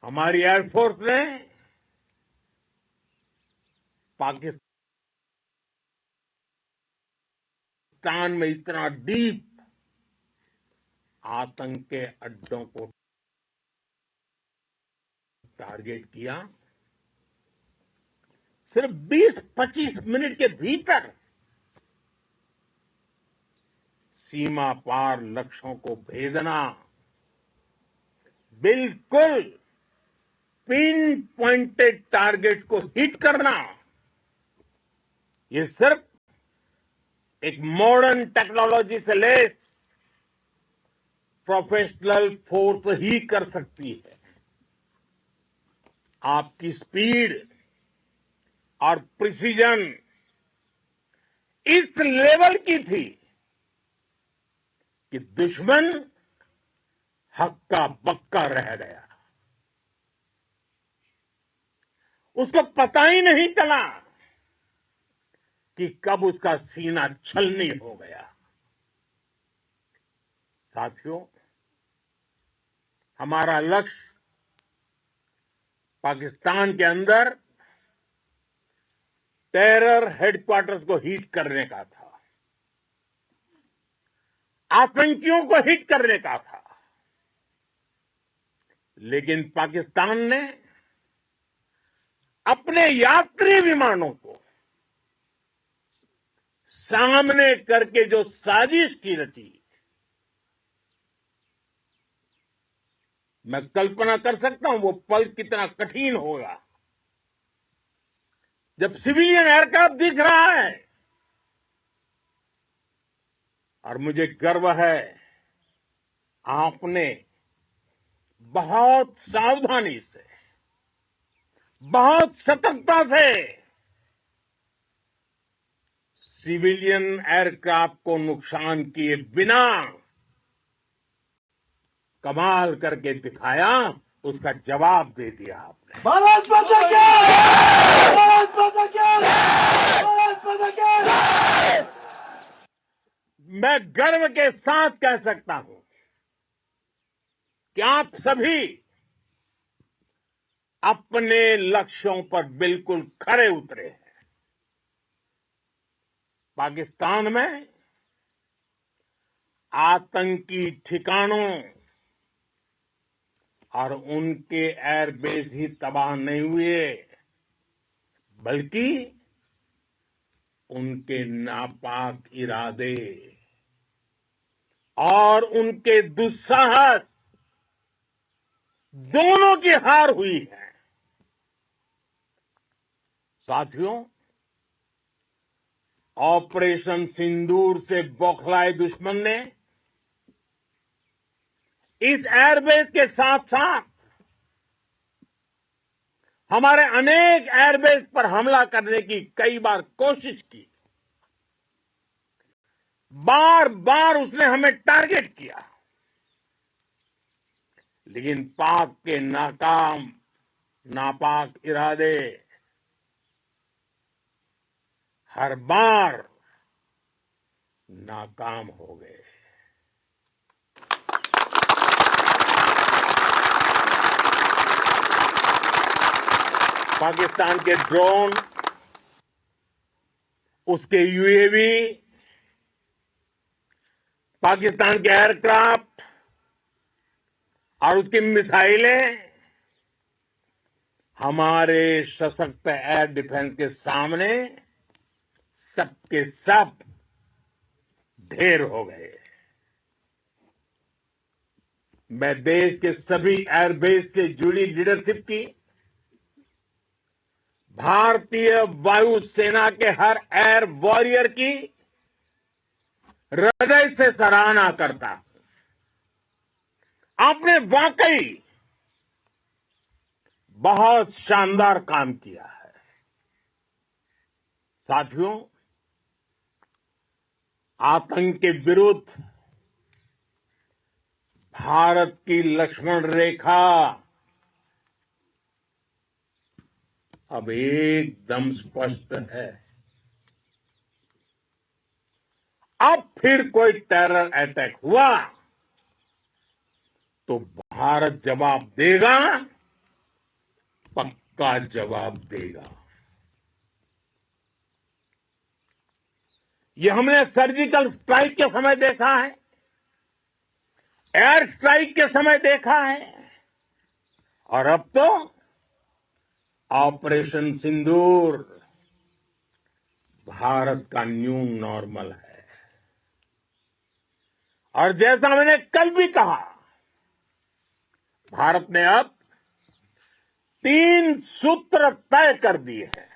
हमारी एयरफोर्स ने पाकिस्तान में इतना डीप आतंक के अड्डों को टारगेट किया। सिर्फ 20-25 मिनट के भीतर सीमा पार लक्ष्यों को भेदना, बिल्कुल पिन पॉइंटेड टारगेट्स को हिट करना, ये सिर्फ एक मॉडर्न टेक्नोलॉजी से लेस प्रोफेशनल फोर्स ही कर सकती है। आपकी स्पीड और प्रिसीजन इस लेवल की थी कि दुश्मन हक्का बक्का रह गया। उसको पता ही नहीं चला कि कब उसका सीना छलनी हो गया। साथियों, हमारा लक्ष्य पाकिस्तान के अंदर टेरर हेडक्वार्टर्स को हिट करने का था, आतंकियों को हिट करने का था। लेकिन पाकिस्तान ने अपने यात्री विमानों को सामने करके जो साजिश की रची, मैं कल्पना कर सकता हूं वो पल कितना कठिन होगा जब सिविलियन एयरक्राफ्ट दिख रहा है। और मुझे गर्व है, आपने बहुत सावधानी से, बहुत सतर्कता से सिविलियन एयरक्राफ्ट को नुकसान किए बिना कमाल करके दिखाया, उसका जवाब दे दिया आपने। भारत माता की जय! भारत माता की जय! भारत माता की जय! मैं गर्व के साथ कह सकता हूं कि आप सभी अपने लक्ष्यों पर बिल्कुल खरे उतरे हैं। पाकिस्तान में आतंकी ठिकानों और उनके एयरबेस ही तबाह नहीं हुए, बल्कि उनके नापाक इरादे और उनके दुस्साहस दोनों की हार हुई है। साथियों, ऑपरेशन सिंदूर से बौखलाए दुश्मन ने इस एयरबेस के साथ साथ हमारे अनेक एयरबेस पर हमला करने की कई बार कोशिश की। बार बार उसने हमें टारगेट किया, लेकिन पाक के नापाक इरादे हर बार नाकाम हो गए। पाकिस्तान के ड्रोन, उसके यूएवी, पाकिस्तान के एयरक्राफ्ट और उसकी मिसाइलें हमारे सशक्त एयर डिफेंस के सामने सबके सब ढेर हो गए। मैं देश के सभी एयरबेस से जुड़ी लीडरशिप की, भारतीय वायुसेना के हर एयर वॉरियर की हृदय से सराहना करता हूं। आपने वाकई बहुत शानदार काम किया है। साथियों, आतंक के विरुद्ध भारत की लक्ष्मण रेखा अब एकदम स्पष्ट है। अब फिर कोई टेरर अटैक हुआ तो भारत जवाब देगा पक्का जवाब देगा। ये हमने सर्जिकल स्ट्राइक के समय देखा है, एयर स्ट्राइक के समय देखा है, और अब तो ऑपरेशन सिंदूर भारत का न्यू नॉर्मल है। और जैसा मैंने कल भी कहा, भारत ने अब 3 सूत्र तय कर दिए हैं।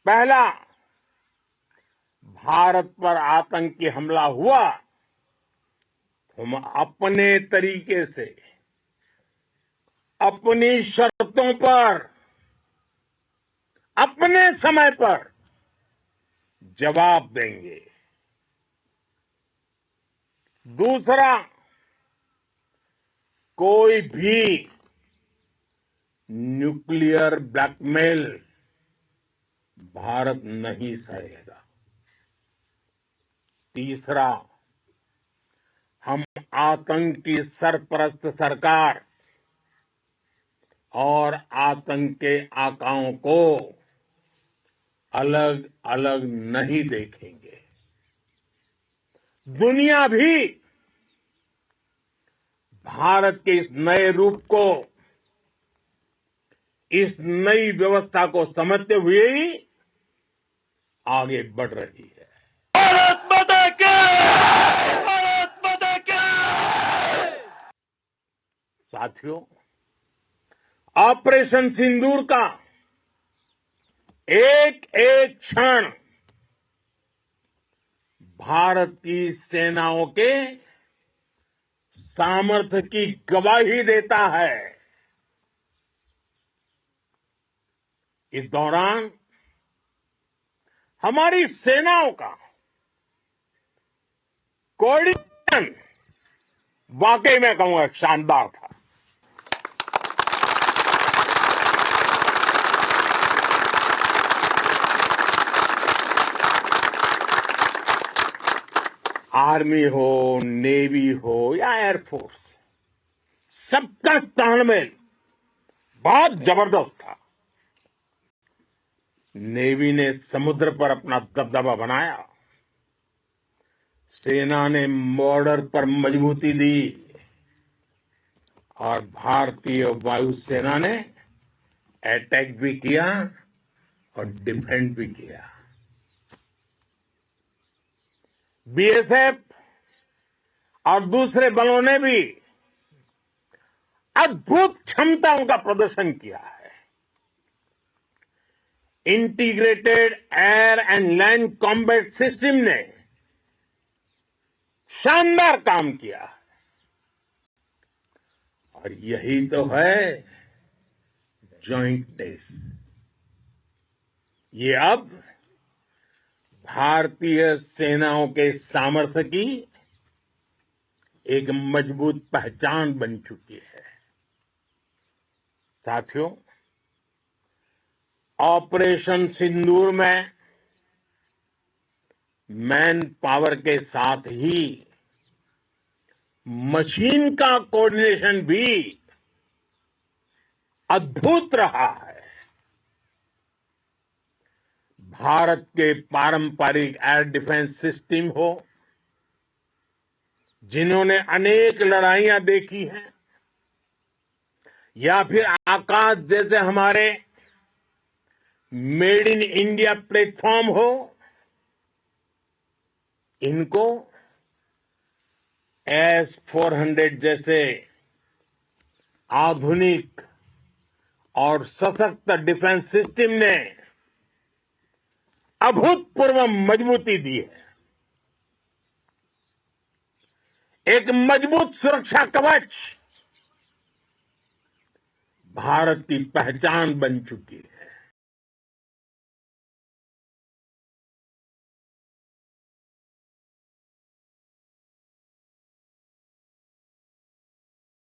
पहला, भारत पर आतंकी हमला हुआ, हम अपने तरीके से, अपनी शर्तों पर, अपने समय पर जवाब देंगे। दूसरा, कोई भी न्यूक्लियर ब्लैकमेल भारत नहीं सहेगा। तीसरा, हम आतंकी सरपरस्त सरकार और आतंक के आकाओं को अलग अलग नहीं देखेंगे। दुनिया भी भारत के इस नए रूप को, इस नई व्यवस्था को समझते हुए ही आगे बढ़ रही है। भारत माता की! भारत माता की! साथियों, ऑपरेशन सिंदूर का एक एक क्षण भारत की सेनाओं के सामर्थ्य की गवाही देता है। इस दौरान हमारी सेनाओं का कोऑर्डिनेशन वाकई में कहूंगा शानदार था। आर्मी हो, नेवी हो या एयरफोर्स, सबका तालमेल बहुत जबरदस्त था। नेवी ने समुद्र पर अपना दबदबा बनाया, सेना ने बॉर्डर पर मजबूती दी, और भारतीय वायुसेना ने अटैक भी किया और डिफेंड भी किया। बीएसएफ और दूसरे बलों ने भी अद्भुत क्षमताओं का प्रदर्शन किया है। Integrated air and land combat system ने शानदार काम किया, और यही तो है जॉइंटनेस। ये अब भारतीय सेनाओं के सामर्थ्य की एक मजबूत पहचान बन चुकी है। साथियों, ऑपरेशन सिंदूर में मैन पावर के साथ ही मशीन का कोऑर्डिनेशन भी अद्भुत रहा है। भारत के पारंपरिक एयर डिफेंस सिस्टम हो, जिन्होंने अनेक लड़ाइयां देखी हैं, या फिर आकाश जैसे हमारे मेड इन इंडिया प्लेटफॉर्म हो, इनको S-400 जैसे आधुनिक और सशक्त डिफेंस सिस्टम ने अभूतपूर्व मजबूती दी है। एक मजबूत सुरक्षा कवच भारत की पहचान बन चुकी है।